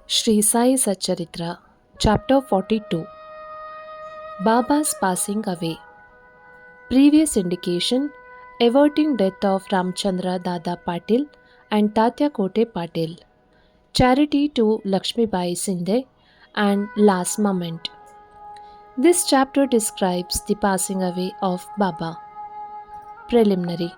Shri Sai Satcharitra, Chapter 42. Baba's Passing Away. Previous indication: Averting death of Ramchandra Dada Patil and Tatya Kote Patil. Charity to Laxmibai Shinde and Last Moment. This chapter describes the passing away of Baba. Preliminary.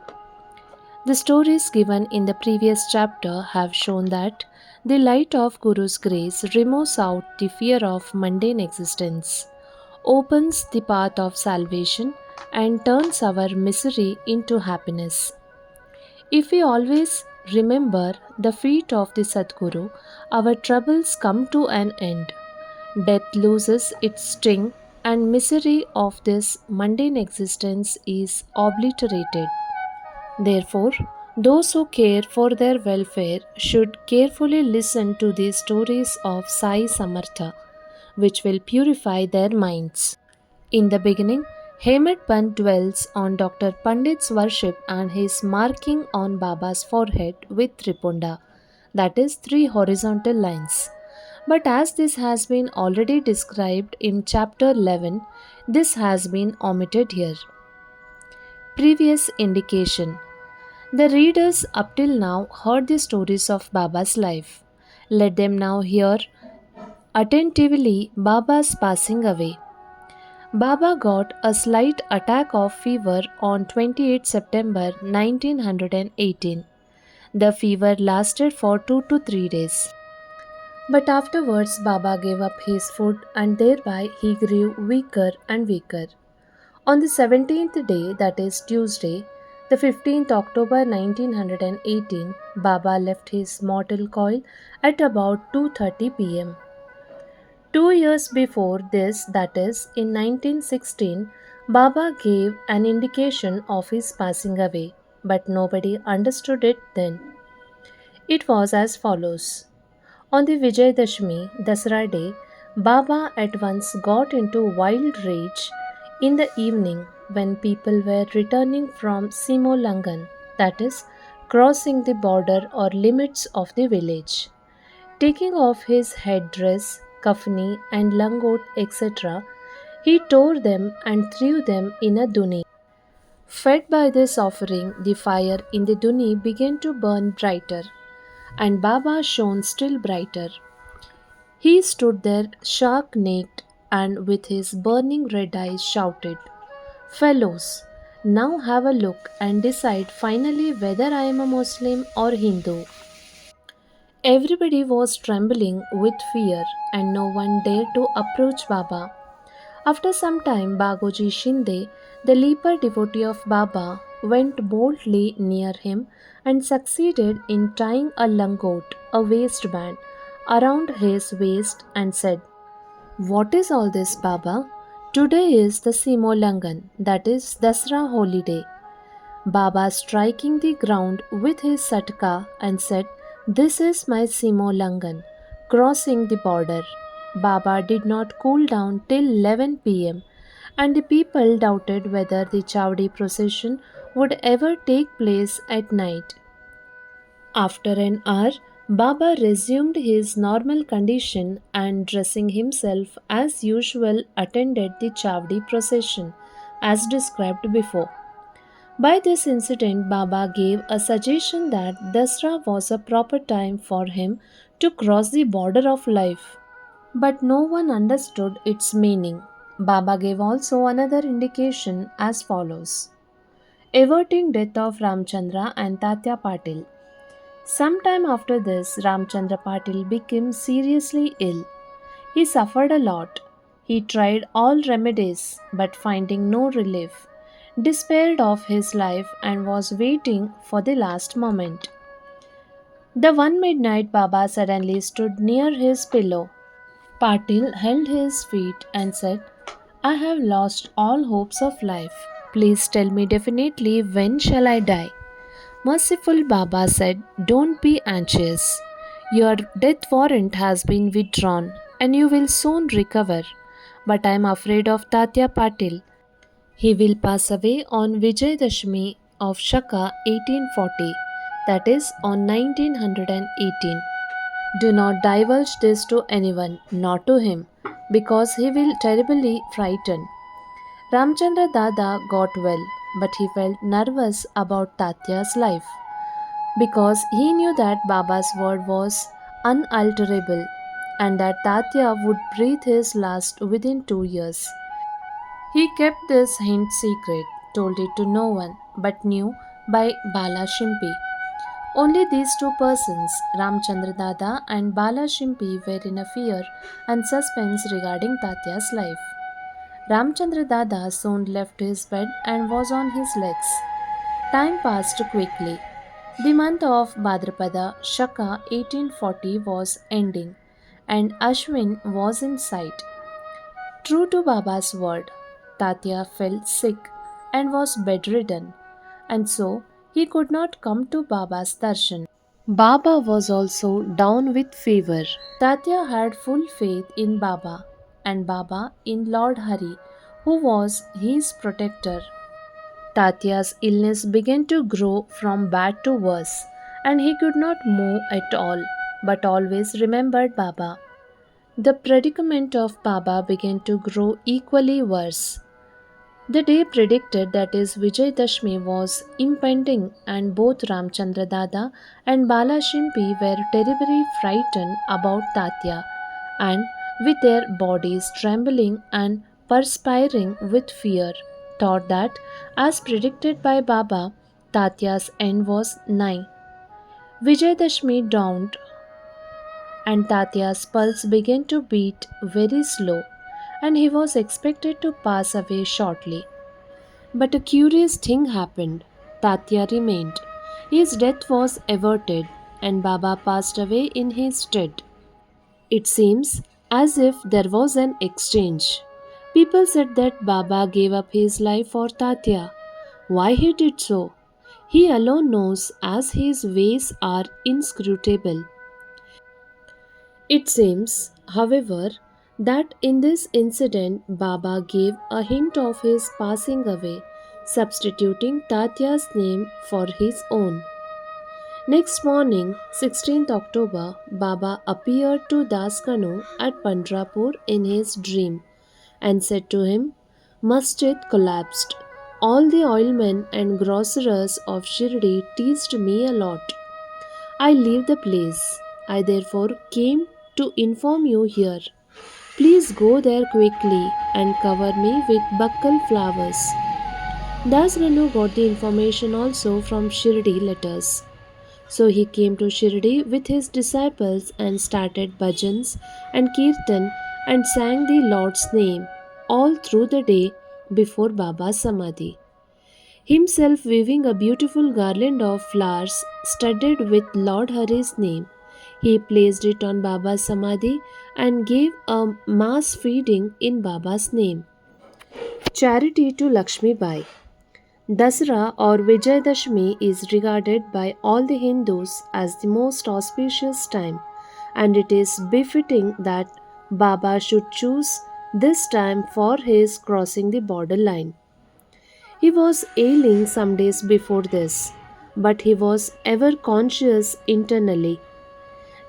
The stories given in the previous chapter have shown that the light of Guru's grace removes out the fear of mundane existence, opens the path of salvation, and turns our misery into happiness. If we always remember the feet of the Sadguru, our troubles come to an end. Death loses its sting, and misery of this mundane existence is obliterated. Therefore, those who care for their welfare should carefully listen to the stories of Sai Samartha, which will purify their minds. In the beginning, Hemant Pant dwells on Dr. Pandit's worship and his marking on Baba's forehead with tripunda, that is, three horizontal lines. But as this has been already described in chapter 11, this has been omitted here. Previous indication: the readers up till now heard the stories of Baba's life. Let them now hear attentively Baba's passing away. Baba got a slight attack of fever on 28 September 1918. The fever lasted for 2 to 3 days. But afterwards, Baba gave up his food and thereby he grew weaker and weaker. On the 17th day, that is Tuesday, the 15th October 1918, Baba left his mortal coil at about 2:30 pm. 2 years before this, that is in 1916, Baba gave an indication of his passing away, but nobody understood it then. It was as follows. On the Vijayadashmi, Dasara day, Baba at once got into wild rage in the evening when people were returning from Simolangan, that is, crossing the border or limits of the village. Taking off his headdress, kafni, and langot, etc., he tore them and threw them in a duni. Fed by this offering, the fire in the duni began to burn brighter, and Baba shone still brighter. He stood there stark naked and with his burning red eyes shouted, "Fellows, now have a look and decide finally whether I am a Muslim or Hindu." Everybody was trembling with fear and no one dared to approach Baba. After some time, Bagoji Shinde, the leper devotee of Baba, went boldly near him and succeeded in tying a langot, a waistband, around his waist and said, "What is all this, Baba? Today is the Simolangan, that is Dasra holiday." Baba striking the ground with his satka and said, "This is my Simolangan, crossing the border." Baba did not cool down till 11 pm, and the people doubted whether the Chowdi procession would ever take place at night. After an hour, Baba resumed his normal condition and, dressing himself as usual, attended the Chavdi procession as described before. By this incident, Baba gave a suggestion that Dasra was a proper time for him to cross the border of life. But no one understood its meaning. Baba gave also another indication as follows: averting death of Ramchandra and Tatya Patil. Sometime after this, Ramchandra Patil became seriously ill. He suffered a lot. He tried all remedies, but finding no relief, despaired of his life and was waiting for the last moment. The one midnight, Baba suddenly stood near his pillow. Patil held his feet and said, "I have lost all hopes of life. Please tell me definitely when shall I die?" Merciful Baba said, "Don't be anxious. Your death warrant has been withdrawn and you will soon recover. But I am afraid of Tatya Patil. He will pass away on Vijayadashmi of Shaka 1840, that is on 1918. Do not divulge this to anyone, not to him, because he will terribly frighten. Ramchandra Dada got well, but he felt nervous about Tatya's life because he knew that Baba's word was unalterable and that Tatya would breathe his last within 2 years. He kept this hint secret, told it to no one, but knew by Bala Shimpi. Only these two persons, Ramchandra Dada and Bala Shimpi, were in a fear and suspense regarding Tatya's life. Ramchandra Dada soon left his bed and was on his legs. Time passed quickly. The month of Bhadrapada Shaka 1840 was ending, and Ashwin was in sight. True to Baba's word, Tatya fell sick and was bedridden, and so he could not come to Baba's darshan. Baba was also down with fever. Tatya had full faith in Baba, and Baba in Lord Hari, who was his protector. Tatya's illness began to grow from bad to worse, and he could not move at all, but always remembered Baba. The predicament of Baba began to grow equally worse. The day predicted, that is Vijayadashmi, was impending, and both Ramchandra Dada and Bala Shimpi were terribly frightened about Tatya, and with their bodies trembling and perspiring with fear, thought that, as predicted by Baba, Tatya's end was nigh. Vijayadashmi dawned, and Tatya's pulse began to beat very slow, and he was expected to pass away shortly. But a curious thing happened. Tatya remained. His death was averted, and Baba passed away in his stead. It seems as if there was an exchange. People said that Baba gave up his life for Tatya. Why he did so? He alone knows, as his ways are inscrutable. It seems, however, that in this incident Baba gave a hint of his passing away, substituting Tatya's name for his own. Next morning, 16th October, Baba appeared to Das Kanu at Pandrapur in his dream and said to him, Masjid collapsed. All the oilmen and grocers of Shirdi teased me a lot. I leave the place. I therefore came to inform you here. Please go there quickly and cover me with buckle flowers. Das Ranu got the information also from Shirdi letters. So he came to Shirdi with his disciples and started bhajans and kirtan and sang the Lord's name all through the day before Baba's Samadhi. Himself weaving a beautiful garland of flowers studded with Lord Hari's name, he placed it on Baba's Samadhi and gave a mass feeding in Baba's name. Charity to Laxmibai. Dasra or Vijayadashmi is regarded by all the Hindus as the most auspicious time, and it is befitting that Baba should choose this time for his crossing the border line. He was ailing some days before this, but he was ever conscious internally.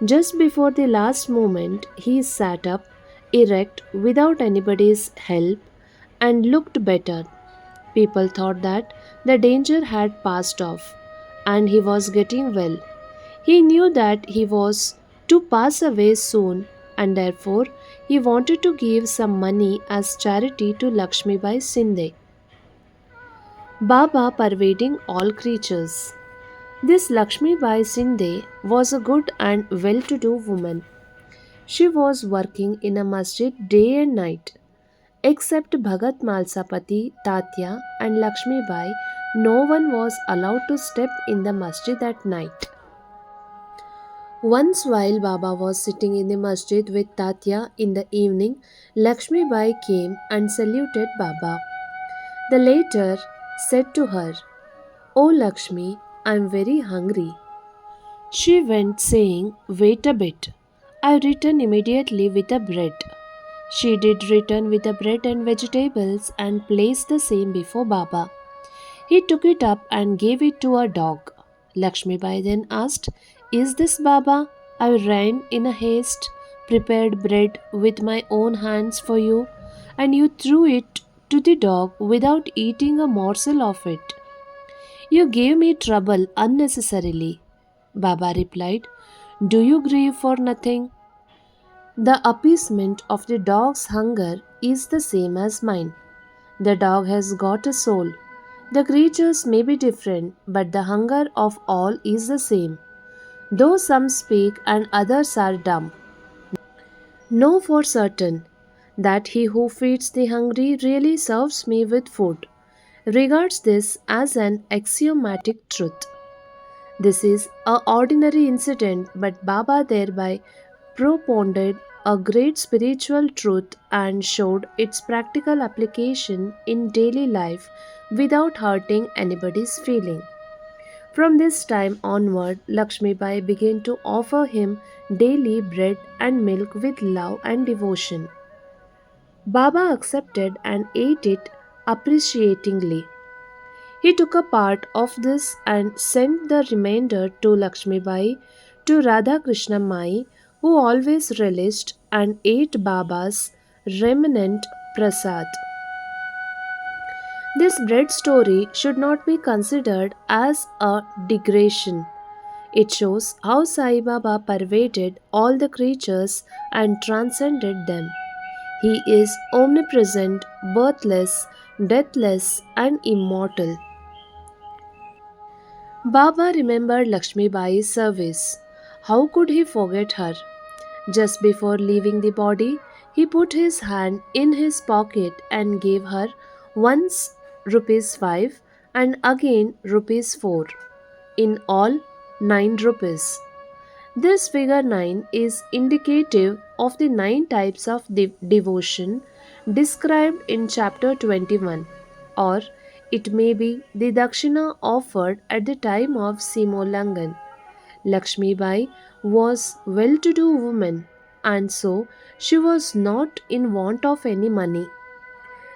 Just before the last moment, he sat up, erect, without anybody's help, and looked better. People thought that the danger had passed off and he was getting well. He knew that he was to pass away soon, and therefore he wanted to give some money as charity to Laxmibai Shinde, Baba pervading all creatures. This Laxmibai Shinde was a good and well to do woman. She was working in a masjid day and night. Except Bhagat Malsapati, Tatya, and Laxmibai, no one was allowed to step in the masjid at night. Once, while Baba was sitting in the masjid with Tatya in the evening, Laxmibai came and saluted Baba. The latter said to her, "O Lakshmi, I am very hungry." She went, saying, "Wait a bit. I return immediately with the bread." She did return with the bread and vegetables and placed the same before Baba. He took it up and gave it to a dog. Lakshmibai then asked, "Is this Baba?" I ran in a haste, prepared bread with my own hands for you, and you threw it to the dog without eating a morsel of it. You gave me trouble unnecessarily. Baba replied, Do you grieve for nothing? The appeasement of the dog's hunger is the same as mine. The dog has got a soul. The creatures may be different, but the hunger of all is the same. Though some speak and others are dumb, know for certain that he who feeds the hungry really serves me with food, regards this as an axiomatic truth. This is a ordinary incident, but Baba thereby propounded a great spiritual truth and showed its practical application in daily life without hurting anybody's feeling. From this time onward, Laxmibai began to offer him daily bread and milk with love and devotion. Baba accepted and ate it appreciatingly. He took a part of this and sent the remainder to Laxmibai, to Radha Krishna Mai, who always relished and ate Baba's remnant prasad. This bread story should not be considered as a digression. It shows how Sai Baba pervaded all the creatures and transcended them. He is omnipresent, birthless, deathless, and immortal. Baba remembered Lakshmi Bai's service. How could he forget her? Just before leaving the body, he put his hand in his pocket and gave her once rupees 5 and again rupees 4. In all, 9 rupees. This figure 9 is indicative of the 9 types of devotion described in chapter 21, or it may be the dakshina offered at the time of Simolangan. Lakshmi Bai was well-to-do woman, and so she was not in want of any money.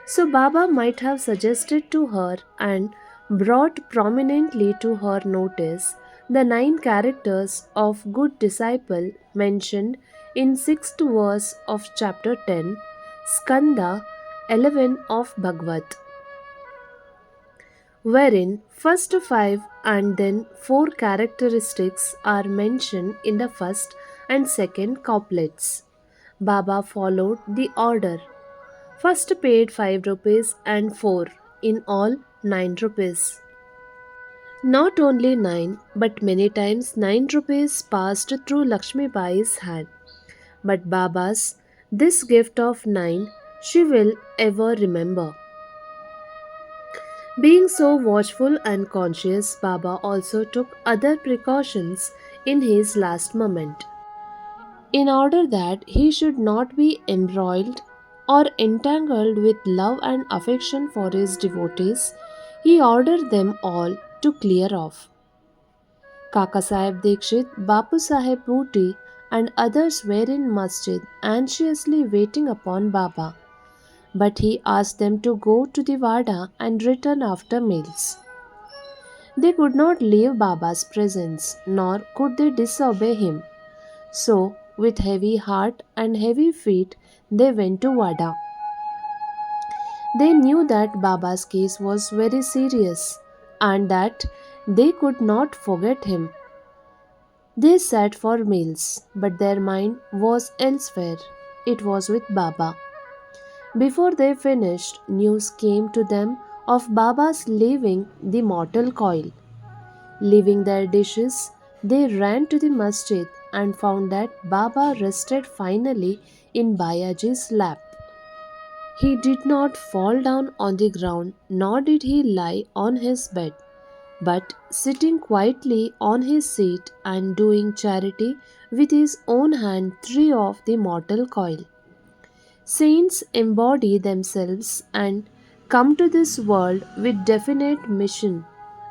So Baba might have suggested to her and brought prominently to her notice the 9 characters of good disciple mentioned in 6th verse of chapter 10, Skanda 11 of Bhagavad, wherein first 5 and then 4 characteristics are mentioned in the first and second couplets. Baba followed the order. First paid 5 rupees and 4, in all 9 rupees. Not only 9, but many times 9 rupees passed through Lakshmi Bai's hand. But Baba's this gift of 9 she will ever remember. Being so watchful and conscious, Baba also took other precautions in his last moment. In order that he should not be embroiled or entangled with love and affection for his devotees, he ordered them all to clear off. Kaka Sahib Dikshit, Bapu Sahib Bhuti, and others were in masjid anxiously waiting upon Baba, but he asked them to go to the Vada and return after meals. They could not leave Baba's presence, nor could they disobey him. So, with heavy heart and heavy feet, they went to Vada. They knew that Baba's case was very serious and that they could not forget him. They sat for meals, but their mind was elsewhere. It was with Baba. Before they finished, news came to them of Baba's leaving the mortal coil. Leaving their dishes, they ran to the masjid and found that Baba rested finally in Bayaji's lap. He did not fall down on the ground, nor did he lie on his bed, but sitting quietly on his seat and doing charity with his own hand threw off the mortal coil. Saints embody themselves and come to this world with definite mission,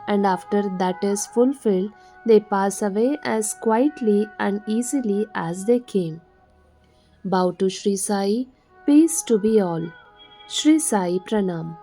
and after that is fulfilled, they pass away as quietly and easily as they came. Bow to Shri Sai, peace to be all. Shri Sai Pranam.